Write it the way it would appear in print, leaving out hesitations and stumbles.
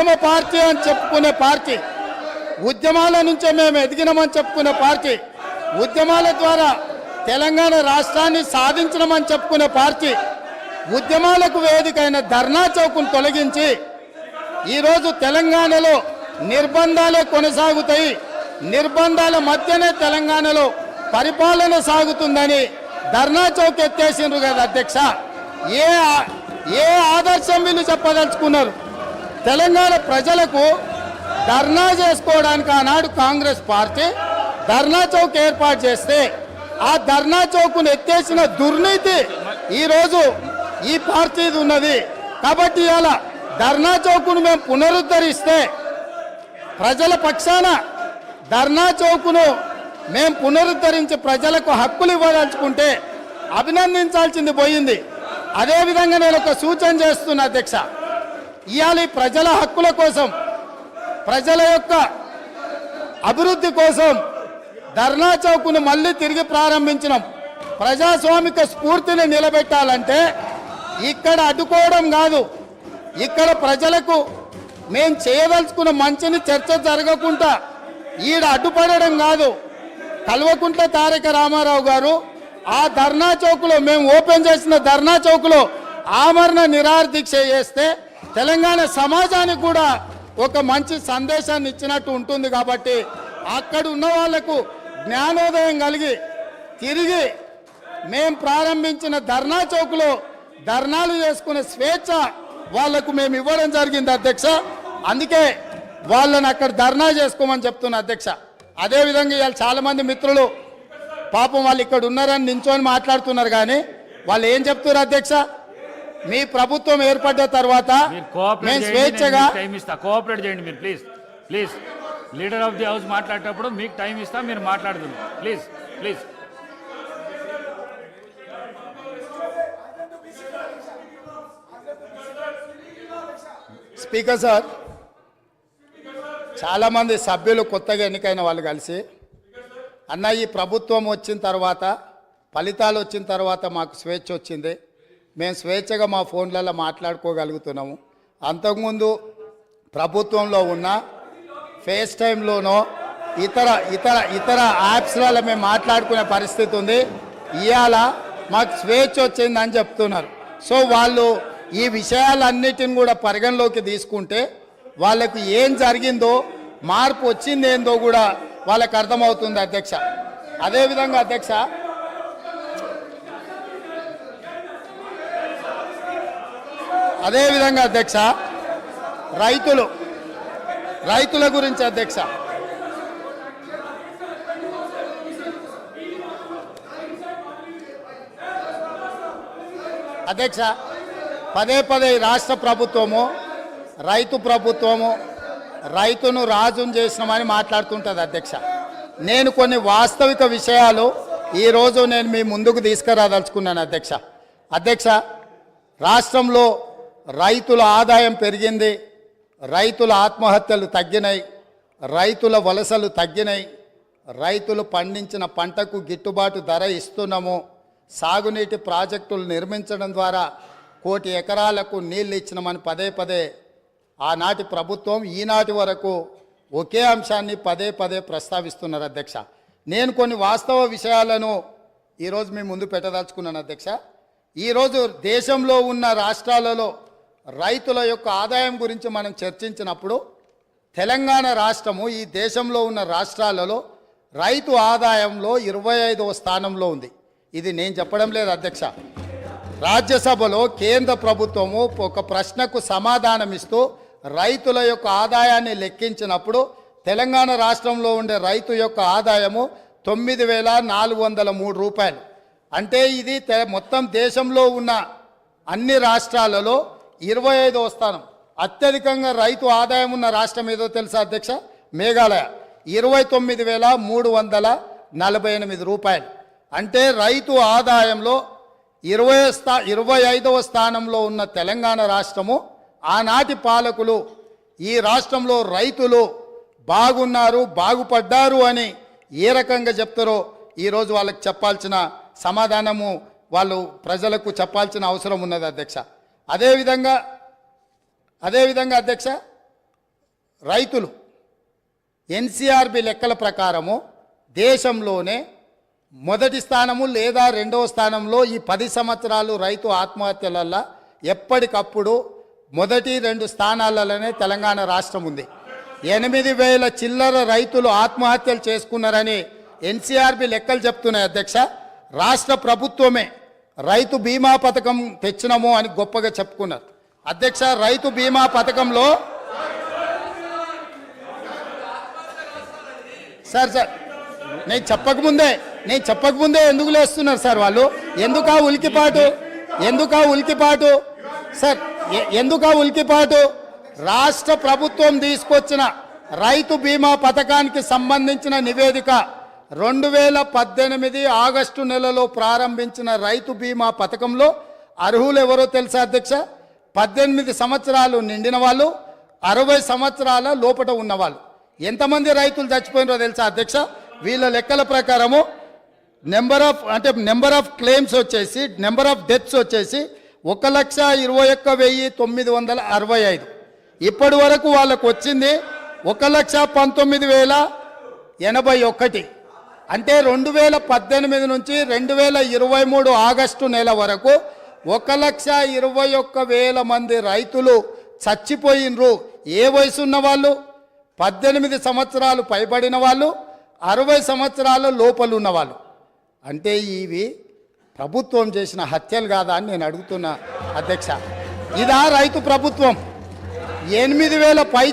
ఉద్యమ పార్టీ అని చెప్పుకునే పార్టీ, ఉద్యమాల నుంచే మేము ఎదిగినామని చెప్పుకునే పార్టీ, ఉద్యమాల ద్వారా తెలంగాణ రాష్ట్రాన్ని సాధించడమని చెప్పుకునే పార్టీ ఉద్యమాలకు వేదికైన ధర్నా చౌక్ను తొలగించి ఈరోజు తెలంగాణలో నిర్బంధాలే కొనసాగుతాయి, నిర్బంధాల మధ్యనే తెలంగాణలో పరిపాలన సాగుతుందని ధర్నా చౌక్ ఎత్తేసిండ్రు కదా అధ్యక్ష. ఏ ఆదర్శం వీళ్ళు చెప్పదలుచుకున్నారు? తెలంగాణ ప్రజలకు ధర్నా చేసుకోవడానికి ఆనాడు కాంగ్రెస్ పార్టీ ధర్నా చౌక్ ఏర్పాటు చేస్తే ఆ ధర్నా చౌక్ను ఎత్తేసిన దుర్నీతి ఈరోజు ఈ పార్టీది ఉన్నది. కాబట్టి ఇవాళ ధర్నా చౌక్ను మేము పునరుద్ధరిస్తే ప్రజల పక్షాన ధర్నా చౌక్ను మేము పునరుద్ధరించి ప్రజలకు హక్కులు ఇవ్వదలుచుకుంటే అభినందించాల్సింది పోయింది. అదేవిధంగా నేను ఒక సూచన చేస్తున్నా అధ్యక్ష, ఇవాళ ప్రజల హక్కుల కోసం, ప్రజల యొక్క అభివృద్ధి కోసం ధర్నా చౌక్ను మళ్ళీ తిరిగి ప్రారంభించినాం. ప్రజాస్వామిక స్ఫూర్తిని నిలబెట్టాలంటే ఇక్కడ అడ్డుకోవడం కాదు, ఇక్కడ ప్రజలకు మేము చేయదలుచుకున్న మంచిని చర్చ జరగకుండా ఈడ అడ్డుపడడం కాదు. కల్వకుంట్ల తారక రామారావు గారు ఆ ధర్నా చౌక్లో, మేము ఓపెన్ చేసిన ధర్నా చౌక్లో ఆమరణ నిరాహార దీక్ష చేస్తే తెలంగాణ సమాజానికి కూడా ఒక మంచి సందేశాన్ని ఇచ్చినట్టు ఉంటుంది. కాబట్టి అక్కడ ఉన్న వాళ్లకు జ్ఞానోదయం కలిగి తిరిగి మేము ప్రారంభించిన ధర్నా చౌక్లో ధర్నాలు చేసుకునే స్వేచ్ఛ వాళ్లకు మేము ఇవ్వడం జరిగింది అధ్యక్ష. అందుకే వాళ్ళని అక్కడ ధర్నా చేసుకోమని చెప్తున్నా అధ్యక్ష. అదేవిధంగా ఇవాళ చాలామంది మిత్రులు పాపం వాళ్ళు ఇక్కడ ఉన్నారని నించొని మాట్లాడుతున్నారు, కానీ వాళ్ళు ఏం చెప్తున్నారు అధ్యక్ష? మీ ప్రభుత్వం ఏర్పడ్డ తర్వాత మేము స్వేచ్ఛగా కోఆపరేట్ చేయండి మీరు, please please. Leader of the house మాట్లాడేటప్పుడు మీకు టైం ఇస్తా, మీరు మాట్లాడుతున్నారు ప్లీజ్ ప్లీజ్. స్పీకర్ సార్, చాలామంది సభ్యులు కొత్తగా ఎన్నికైన వాళ్ళు కలిసి అన్న ఈ ప్రభుత్వం వచ్చిన తర్వాత, ఫలితాలు వచ్చిన తర్వాత మాకు స్వేచ్ఛ వచ్చింది, మేము స్వేచ్ఛగా మా ఫోన్లలో మాట్లాడుకోగలుగుతున్నాము. అంతకుముందు ప్రభుత్వంలో ఉన్న ఫేస్ టైంలోనో ఇతర ఇతర ఇతర యాప్స్లలో మేము మాట్లాడుకునే పరిస్థితి ఉంది. ఇవాళ మాకు స్వేచ్ఛ వచ్చిందని చెప్తున్నారు. సో వాళ్ళు ఈ విషయాలన్నిటిని కూడా పరిగణలోకి తీసుకుంటే వాళ్ళకు ఏం జరిగిందో, మార్పు వచ్చింది ఏందో కూడా వాళ్ళకు అర్థమవుతుంది అధ్యక్ష. అదేవిధంగా అధ్యక్ష, అధ్యక్ష రైతుల గురించి అధ్యక్ష, పదే పదే రాష్ట్ర ప్రభుత్వము, రైతు ప్రభుత్వము, రైతును రాజును చేసినామని మాట్లాడుతుంటుంది అధ్యక్ష. నేను కొన్ని వాస్తవిక విషయాలు ఈరోజు నేను మీ ముందుకు తీసుకురాదలుచుకున్నాను అధ్యక్ష. రాష్ట్రంలో రైతుల ఆదాయం పెరిగింది, రైతుల ఆత్మహత్యలు తగ్గినాయి, రైతుల వలసలు తగ్గినాయి, రైతులు పండించిన పంటకు గిట్టుబాటు ధర ఇస్తున్నాము, సాగునీటి ప్రాజెక్టులు నిర్మించడం ద్వారా 1 కోటి ఎకరాలకు నీళ్ళు ఇచ్చినామని పదే పదే ఆనాటి ప్రభుత్వం ఈనాటి వరకు ఒకే అంశాన్ని పదే పదే ప్రస్తావిస్తున్నారు అధ్యక్ష. నేను కొన్ని వాస్తవ విషయాలను ఈరోజు మీ ముందు పెట్టదలుచుకున్నాను అధ్యక్ష. ఈరోజు దేశంలో ఉన్న రాష్ట్రాలలో రైతుల యొక్క ఆదాయం గురించి మనం చర్చించినప్పుడు తెలంగాణ రాష్ట్రము ఈ దేశంలో ఉన్న రాష్ట్రాలలో రైతు ఆదాయంలో 25వ స్థానంలో ఉంది. ఇది నేను చెప్పడం లేదు అధ్యక్ష. రాజ్యసభలో కేంద్ర ప్రభుత్వము ఒక ప్రశ్నకు సమాధానం ఇస్తూ రైతుల యొక్క ఆదాయాన్ని లెక్కించినప్పుడు తెలంగాణ రాష్ట్రంలో ఉండే రైతు యొక్క ఆదాయము 9,403 రూపాయలు. అంటే ఇది మొత్తం దేశంలో ఉన్న అన్ని రాష్ట్రాలలో 25వ స్థానం. అత్యధికంగా రైతు ఆదాయం ఉన్న రాష్ట్రం ఏదో తెలుసా అధ్యక్ష? మేఘాలయ 29,348 రూపాయలు. అంటే రైతు ఆదాయంలో 25వ స్థానంలో ఉన్న తెలంగాణ రాష్ట్రము, ఆనాటి పాలకులు ఈ రాష్ట్రంలో రైతులు బాగున్నారు, బాగుపడ్డారు అని ఏ రకంగా చెప్తారో ఈరోజు వాళ్ళకి చెప్పాల్సిన సమాధానము వాళ్ళు ప్రజలకు చెప్పాల్సిన అవసరం ఉన్నది అధ్యక్ష. అదేవిధంగా అధ్యక్ష, రైతులు ఎన్సీఆర్బి లెక్కల ప్రకారము దేశంలోనే మొదటి స్థానము లేదా రెండవ స్థానంలో ఈ 10 సంవత్సరాలు రైతు ఆత్మహత్యలల్లో ఎప్పటికప్పుడు మొదటి 2 స్థానాలలోనే తెలంగాణ రాష్ట్రం ఉంది. 8,000 చిల్లర రైతులు ఆత్మహత్యలు చేసుకున్నారని ఎన్సీఆర్బి లెక్కలు చెప్తున్నాయి అధ్యక్ష. రాష్ట్ర ప్రభుత్వమే రైతు బీమా పథకం తెచ్చినాము అని గొప్పగా చెప్పుకున్నారు అధ్యక్ష. రైతు బీమా పథకంలో సార్ నేను చెప్పకముందే ఎందుకు లేస్తున్నారు సార్ వాళ్ళు? ఎందుకా ఉలికిపాటు సార్? ఎందుకా ఉలికిపాటు? రాష్ట్ర ప్రభుత్వం తీసుకొచ్చిన రైతు బీమా పథకానికి సంబంధించిన నివేదిక 2018 ఆగస్టు నెలలో ప్రారంభించిన రైతు బీమా పథకంలో అర్హులు ఎవరో తెలుసా అధ్యక్ష? 18 సంవత్సరాలు నిండిన వాళ్ళు, 60 సంవత్సరాల లోపట ఉన్నవాళ్ళు. ఎంతమంది రైతులు చచ్చిపోయినారో తెలుసా అధ్యక్ష? వీళ్ళ లెక్కల ప్రకారము నెంబర్ ఆఫ్ క్లెయిమ్స్ వచ్చేసి, నెంబర్ ఆఫ్ డెత్స్ వచ్చేసి 1,21,965. ఇప్పటి వరకు వాళ్ళకు వచ్చింది 1,19,081. అంటే 2018 నుంచి 2023 ఆగస్టు నెల వరకు 1,21,000 మంది రైతులు చచ్చిపోయినరు. ఏ వయసు ఉన్న వాళ్ళు? 18 సంవత్సరాలు పైబడిన వాళ్ళు, 60 సంవత్సరాల లోపల ఉన్నవాళ్ళు. అంటే ఇవి ప్రభుత్వం చేసిన హత్యలు కాదా అని నేను అడుగుతున్నా అధ్యక్ష. ఇదా రైతు ప్రభుత్వం? 8,000 పై